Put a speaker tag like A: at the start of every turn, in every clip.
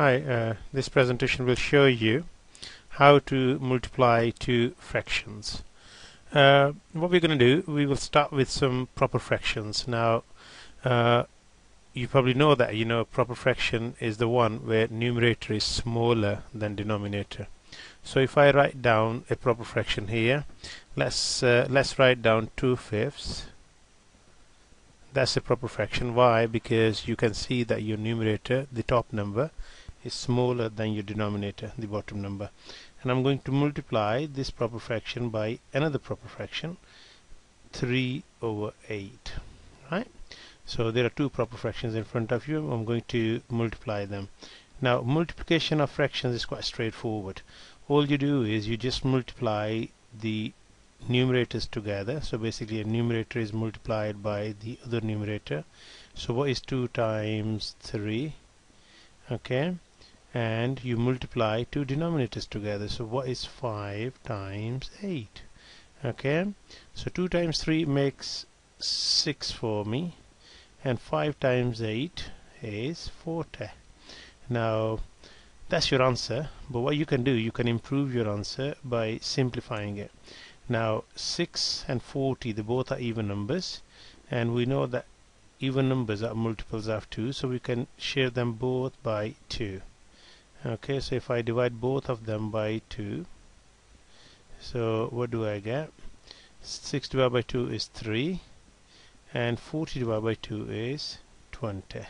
A: Hi, this presentation will show you how to multiply two fractions. What we're going to do, we will start with some proper fractions. Now, you probably know that proper fraction is the one where numerator is smaller than denominator. So if I write down a proper fraction here, let's write down 2/5. That's a proper fraction. Why? Because you can see that your numerator, the top number, is smaller than your denominator, the bottom number. And I'm going to multiply this proper fraction by another proper fraction, 3/8. Right? So there are two proper fractions in front of you. I'm going to multiply them. Now, multiplication of fractions is quite straightforward. All you do is you just multiply the numerators together. So basically a numerator is multiplied by the other numerator. So what is 2 times 3? Okay, and you multiply two denominators together. So what is 5 times 8? Okay, so 2 times 3 makes 6 for me, and 5 times 8 is 40. Now that's your answer, but what you can do, you can improve your answer by simplifying it. Now 6 and 40, they both are even numbers, and we know that even numbers are multiples of 2, so we can share them both by 2. Okay, so if I divide both of them by 2, so what do I get? 6 divided by 2 is 3, and 40 divided by 2 is 20.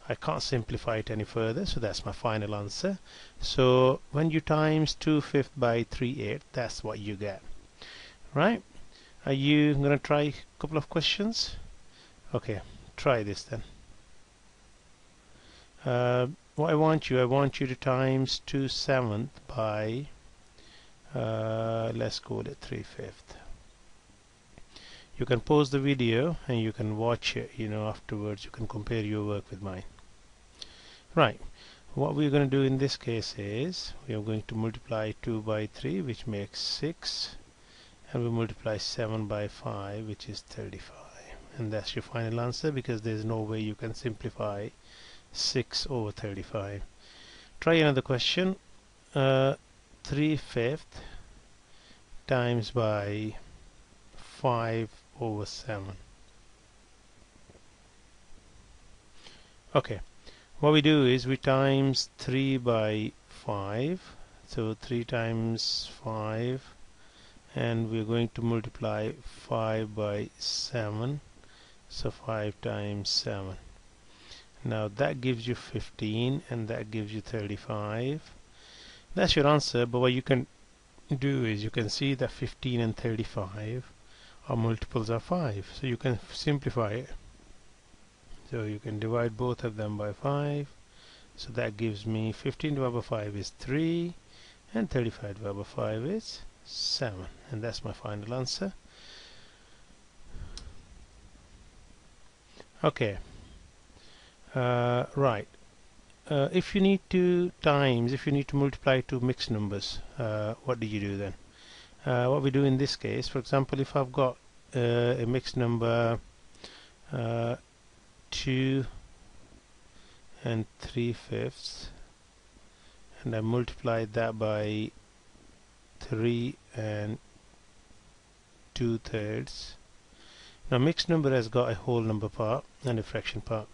A: I can't simplify it any further, so that's my final answer. So when you times 2/5 by 3/8, that's what you get. Right? Are you going to try a couple of questions? Okay, try this then. What I want you to times 2/7 by let's call it 3/5. You can pause the video and you can watch it, afterwards. You can compare your work with mine. Right, what we're going to do in this case is we are going to multiply 2 by 3, which makes 6, and we multiply 7 by 5, which is 35. And that's your final answer, because there's no way you can simplify 6/35. Try another question. 3/5 times by 5/7. Okay, what we do is we times 3 by 5, so 3 times 5, and we're going to multiply 5 by 7, so 5 times 7. Now that gives you 15, and that gives you 35. That's your answer, but what you can do is you can see that 15 and 35 are multiples of 5, so you can simplify it. So you can divide both of them by 5, so that gives me 15 divided by 5 is 3, and 35 divided by 5 is 7, and that's my final answer. Okay. Right. If you need to multiply two mixed numbers, what do you do then? What we do in this case, for example, if I've got a mixed number 2 and 3/5, and I multiplied that by 3 and 2/3. Now mixed number has got a whole number part and a fraction part.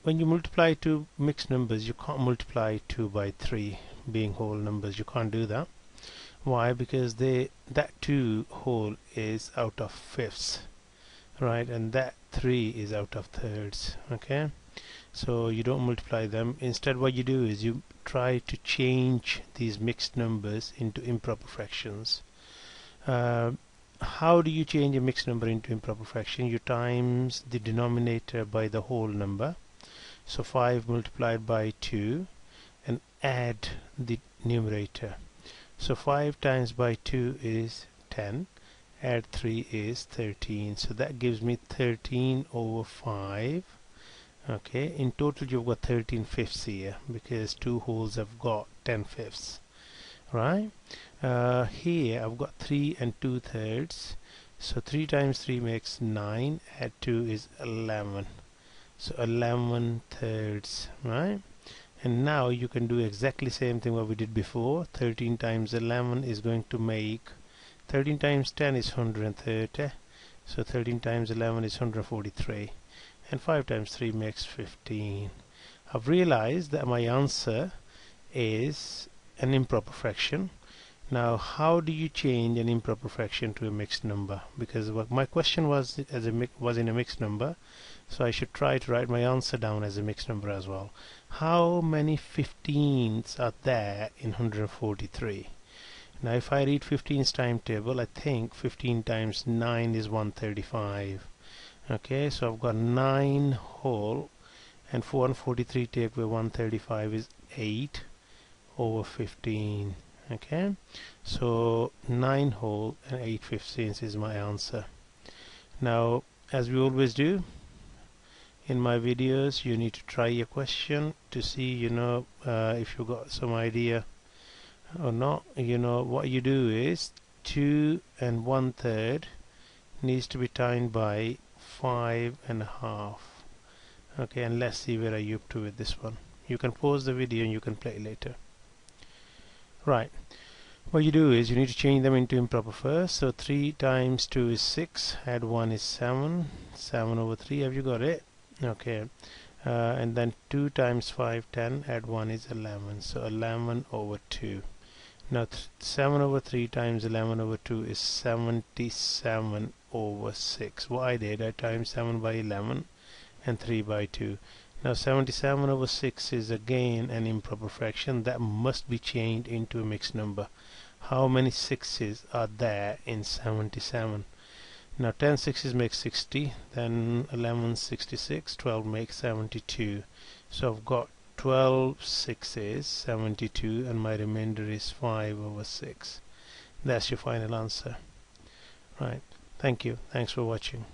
A: When you multiply two mixed numbers, you can't multiply 2 by 3 being whole numbers. You can't do that. Why? Because that 2 whole is out of fifths, right, and that 3 is out of thirds. Okay, so you don't multiply them. Instead, what you do is you try to change these mixed numbers into improper fractions. How do you change a mixed number into improper fraction? You times the denominator by the whole number, so 5 multiplied by 2, and add the numerator. So 5 times by 2 is 10, add 3 is 13, so that gives me 13/5. Okay, in total you've got 13/5 here, because two wholes have got 10/5. Right, here I've got 3 and 2/3, so 3 times 3 makes 9, add 2 is 11. so 11 thirds, right? And now you can do exactly same thing what we did before. 13 times 11 is going to make 13 times 10 is 130, so 13 times 11 is 143, and 5 times 3 makes 15. I've realized that my answer is an improper fraction. Now how do you change an improper fraction to a mixed number? Because my question was was in a mixed number, so I should try to write my answer down as a mixed number as well. How many 15s are there in 143? Now if I read 15's timetable, I think 15 times 9 is 135. Okay, so I've got 9 whole, and 143 take away 135 is 8 over 15. Okay, so 9 whole and 8 15ths is my answer. Now, as we always do in my videos, you need to try your question to see, if you got some idea or not. What you do is 2 and 1/3 needs to be timed by 5.5. Okay, and let's see where are you up to with this one. You can pause the video and you can play later. Right, what you do is you need to change them into improper first. So 3 times 2 is 6, add 1 is 7, 7 over 3, have you got it? Okay, and then 2 times 5, 10, add 1 is 11, so 11 over 2. Now 7 over 3 times 11 over 2 is 77 over 6. What I did, I timed 7 by 11 and 3 by 2. Now 77 over 6 is again an improper fraction that must be changed into a mixed number. How many 6's are there in 77? Now 10 6's make 60, then 11 66, 12 makes 72. So I've got 12 6's, 72, and my remainder is 5 over 6. That's your final answer. Right, thank you. Thanks for watching.